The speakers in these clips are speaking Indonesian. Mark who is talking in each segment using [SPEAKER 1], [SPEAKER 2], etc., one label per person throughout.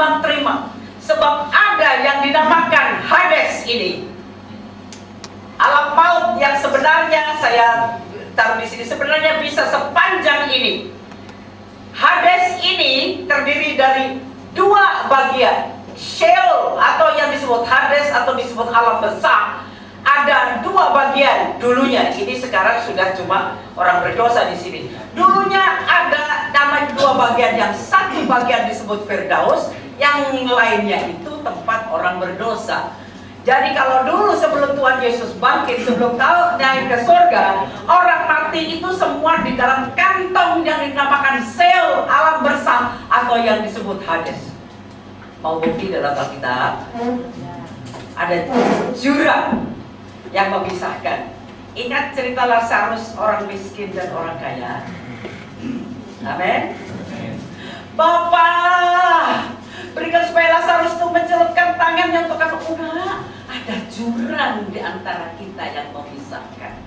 [SPEAKER 1] timbang terima. Sebab ada yang dinamakan Hades ini, alam maut yang sebenarnya saya taruh di sini, sebenarnya bisa sepanjang ini. Hades ini terdiri dari dua bagian. Sheol atau yang disebut Hades atau disebut alam besar, ada dua bagian dulunya. Ini sekarang sudah cuma orang berdosa di sini. Dulunya ada nama dua bagian, yang satu bagian disebut Firdaus, yang lainnya itu tempat orang berdosa. Jadi kalau dulu sebelum Tuhan Yesus bangkit, sebelum kau naik ke surga, orang mati itu semua di dalam kantong yang dinamakan Sheol, alam besar, atau yang disebut Hades. Mau bukti dalam Alkitab? Ada jurang yang memisahkan. Ingat cerita Lazarus, orang miskin dan orang kaya? Amin. Bapak, berikan supaya Lazarus itu mencelupkan tangannya untuk kata, udah ada jurang di antara kita yang memisahkan.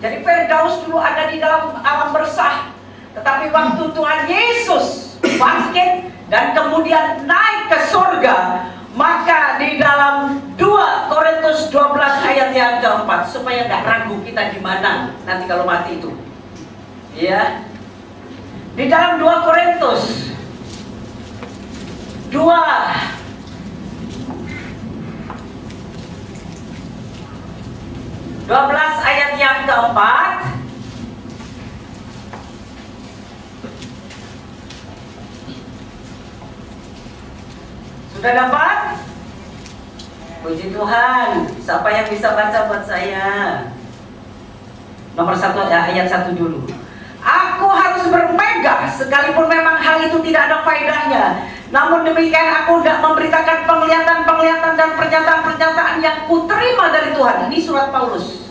[SPEAKER 1] Jadi Firdaus dulu ada di dalam alam bersah, tetapi waktu Tuhan Yesus bangkit dan kemudian naik ke surga, maka di dalam 2 Korintus 12 ayat yang keempat, supaya nggak ragu kita di mana nanti kalau mati itu, ya. Di dalam 2 Korintus 12 ayat yang keempat, sudah dapat? Puji Tuhan. Siapa yang bisa baca buat saya? Nomor 1, ayat 1 dulu. Aku harus bermegah sekalipun memang hal itu tidak ada faedahnya. Namun demikian aku tidak memberitakan penglihatan-penglihatan dan pernyataan-pernyataan yang kuterima dari Tuhan. Ini surat Paulus.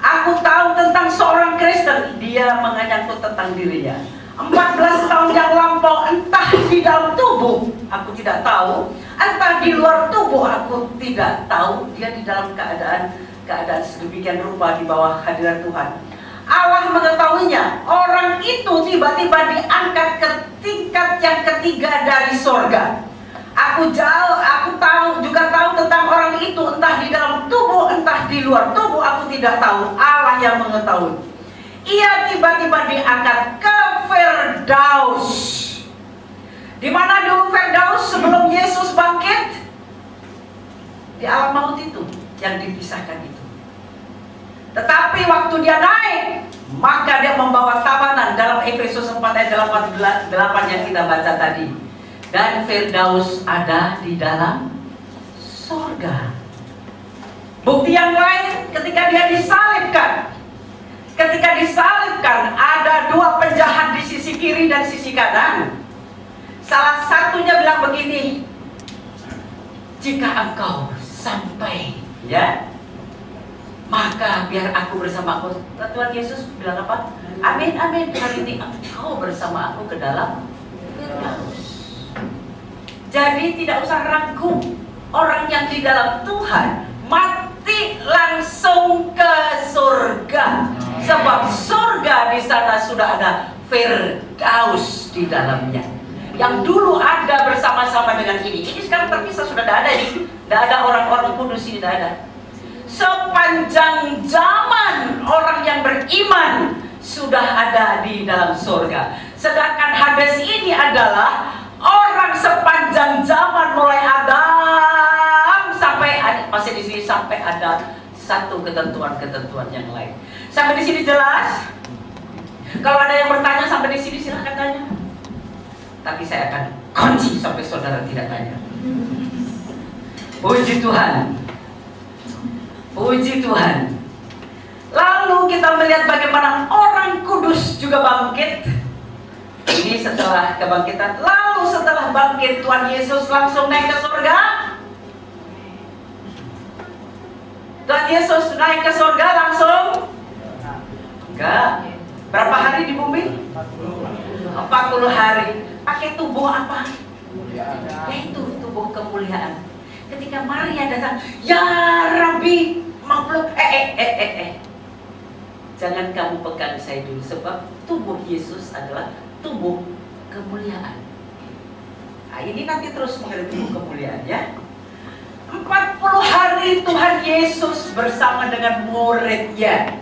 [SPEAKER 1] Aku tahu tentang seorang Kristen, dia menyangkut tentang dirinya. 14 tahun yang lampau, entah di dalam tubuh aku tidak tahu, entah di luar tubuh aku tidak tahu, dia di dalam keadaan sedemikian rupa di bawah hadirat Tuhan. Allah mengetahuinya. Orang itu tiba-tiba diangkat ke tingkat yang ketiga dari sorga. Aku juga tahu tentang orang itu, entah di dalam tubuh, entah di luar tubuh aku tidak tahu. Allah yang mengetahui. Ia tiba-tiba diangkat ke Firdaus. Di mana dulu Firdaus sebelum Yesus bangkit? Di alam maut itu, yang dipisahkan itu. Tetapi waktu dia naik, maka dia membawa tawanan dalam Efesus 4 ayat 8 yang kita baca tadi. Dan Firdaus ada di dalam surga. Bukti yang lain ketika dia disalibkan. Ketika disalibkan ada dua penjahat di sisi kiri dan sisi kanan. Salah satunya bilang begini, jika engkau sampai, ya, maka biar aku bersama aku. Tuhan Yesus bilang apa? Amin, amin, hari ini engkau bersama aku ke dalam Firdaus. Jadi tidak usah ragu, orang yang di dalam Tuhan mati langsung ke surga. Sebab surga di sana sudah ada Firdaus di dalamnya. Yang dulu ada bersama-sama dengan ini. Ini sekarang terpisah, sudah tidak ada ini. Tidak ada orang-orang kudus ini, tidak ada. Sepanjang zaman orang yang beriman sudah ada di dalam surga. Sedangkan Hades ini adalah orang sepanjang zaman mulai Adam sampai masih di sini sampai ada satu ketentuan-ketentuan yang lain. Sampai di sini jelas? Kalau ada yang bertanya sampai di sini silahkan tanya. Tapi saya akan kunci sampai saudara tidak tanya. Puji Tuhan. Puji Tuhan. Lalu kita melihat bagaimana orang kudus juga bangkit. Ini setelah kebangkitan. Lalu setelah bangkit Tuhan Yesus langsung naik ke surga. Tuhan Yesus naik ke surga langsung? Enggak. Berapa hari di bumi? 40 hari. Pakai tubuh apa? Yaitu tubuh kemuliaan. Ketika Maria datang, ya Rabbi, makhluk, jangan kamu pegang saya dulu, sebab tubuh Yesus adalah tubuh kemuliaan. Nah, ini nanti terus mengerti kemuliaan ya. 40 hari Tuhan Yesus bersama dengan muridnya.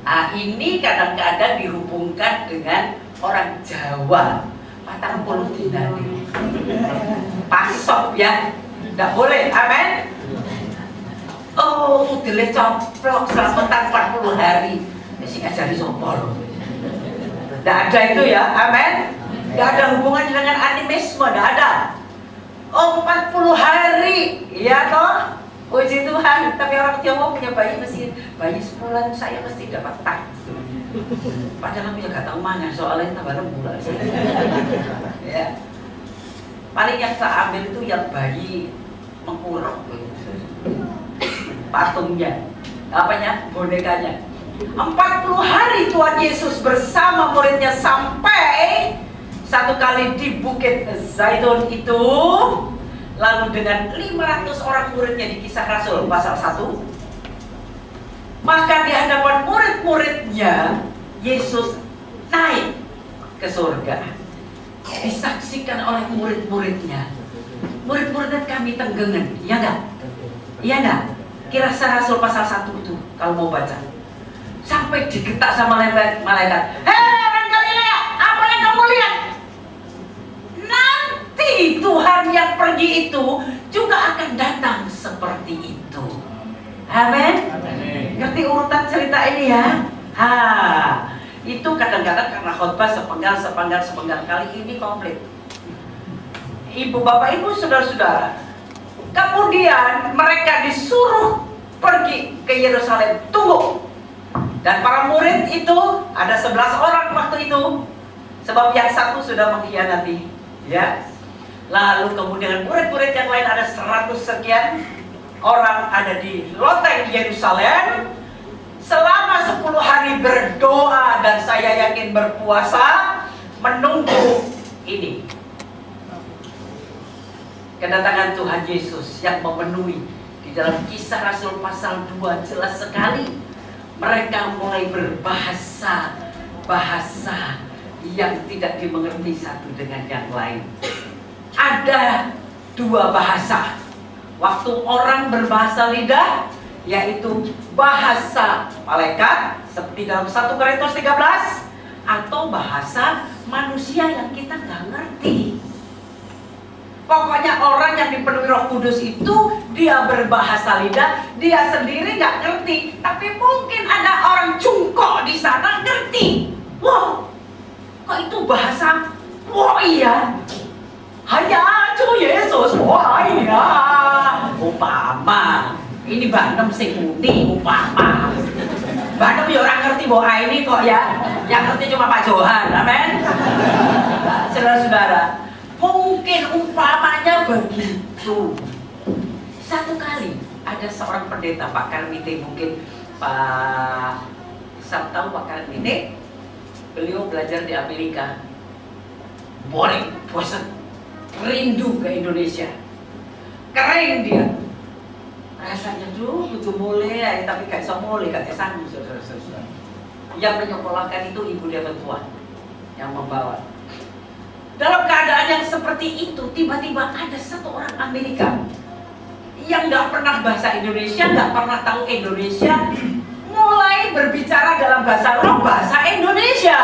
[SPEAKER 1] Nah, ini kadang-kadang dihubungkan dengan orang Jawa. Patang puluh dinari. Pasok ya. Tidak boleh, amin. Oh, udele coplok selamatan 40 hari. Si ngajari sopol. Tidak ada itu ya, amin. Tidak ada hubungannya dengan animisme, tidak ada. Oh, 40 hari, ya toh. Puji Tuhan, tapi orang Tiongkok punya bayi mesti bayi sebulan saya mesti dapat tak. Padahal aku juga tahu mana soalnya tambah lembu lah. Ya. Paling yang saya ambil itu yang bayi mengkurang, patungnya, apanya, bonekanya. 40 hari Tuhan Yesus bersama muridnya sampai satu kali di Bukit Zaitun itu. Lalu dengan 500 orang muridnya di Kisah Rasul pasal 1, maka di hadapan murid-muridnya Yesus naik ke surga, disaksikan oleh murid-muridnya. Murid-muridnya kami tenggengan, iya enggak? Iya enggak? Kisah Rasul pasal 1 itu kalau mau baca, sampai digetak sama malaikat. Hei orang Galilea, apa yang kamu lihat? Nanti Tuhan yang pergi itu juga akan datang seperti itu. Amin. Ngerti urutan cerita ini ya? Itu kadang-kadang karena khotbah sepenggal kali ini komplit. Ibu, bapak, ibu, saudara-saudara. Kemudian mereka disuruh pergi ke Yerusalem. Tunggu. Dan para murid itu ada 11 orang waktu itu. Sebab yang satu sudah mengkhianati. Ya. Lalu kemudian murid-murid yang lain ada 100 sekian orang ada di loteng Yerusalem selama 10 hari berdoa dan saya yakin berpuasa menunggu ini kedatangan Tuhan Yesus yang memenuhi. Di dalam Kisah Rasul pasal 2 jelas sekali mereka mulai berbahasa yang tidak dimengerti satu dengan yang lain. Ada 2 bahasa. Waktu orang berbahasa lidah, yaitu bahasa malaikat seperti dalam 1 Korintus 13, atau bahasa manusia yang kita nggak ngerti. Pokoknya orang yang dipenuhi Roh Kudus itu dia berbahasa lidah, dia sendiri nggak ngerti, tapi mungkin ada orang cungkok di sana ngerti. Wah, kok itu bahasa? Wah iya. Hanya cu Yesus, wah iya. Umpama ini Banem sing muni umpama. Banem ya orang ngerti bahwa ini kok ya. Yang ngerti cuma Pak Johan, amin. Saudara-saudara, mungkin umpamanya begitu. Satu kali ada seorang pendeta, Pak Karmite, mungkin Pak Sam tahu Pak Karmite. Beliau belajar di Amerika. Boring, bosan. Rindu ke Indonesia. Keren dia. Rasanya tuh butuh mulai, tapi gak bisa mulai, gak sanggup, saudara-saudara. Yang menyekolahkan itu ibu dia tua yang membawa. Dalam keadaan yang seperti itu, tiba-tiba ada satu orang Amerika yang gak pernah bahasa Indonesia, gak pernah tahu Indonesia, mulai berbicara dalam bahasa roh, bahasa Indonesia.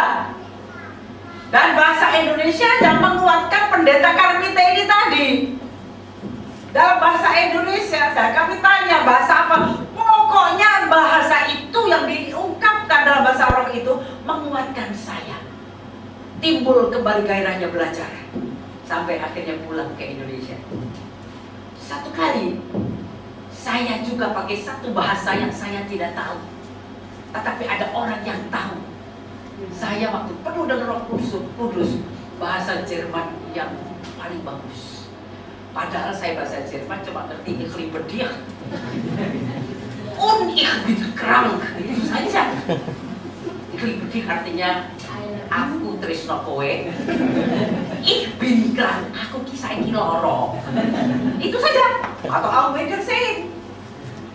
[SPEAKER 1] Dan bahasa Indonesia yang menguatkan pendeta Karmite ini tadi. Dalam bahasa Indonesia, kami tanya bahasa apa? Pokoknya bahasa itu yang diungkapkan dalam bahasa roh itu menguatkan saya. Timbul kembali gairahnya belajar. Sampai akhirnya pulang ke Indonesia. Satu kali, saya juga pakai satu bahasa yang saya tidak tahu. Tetapi ada orang yang tahu. Saya waktu penuh dengan Roh Kudus, bahasa Jerman yang paling bagus. Padahal saya bahasa Jerman cuma ngerti ich liebe dich und ich bin krank. Itu saja. Ich liebe dich artinya aku tresno kowe. Ich bin krank, aku ki saiki lara. Itu saja. Atau auf Wiedersehen.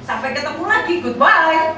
[SPEAKER 1] Sampai ketemu lagi, goodbye.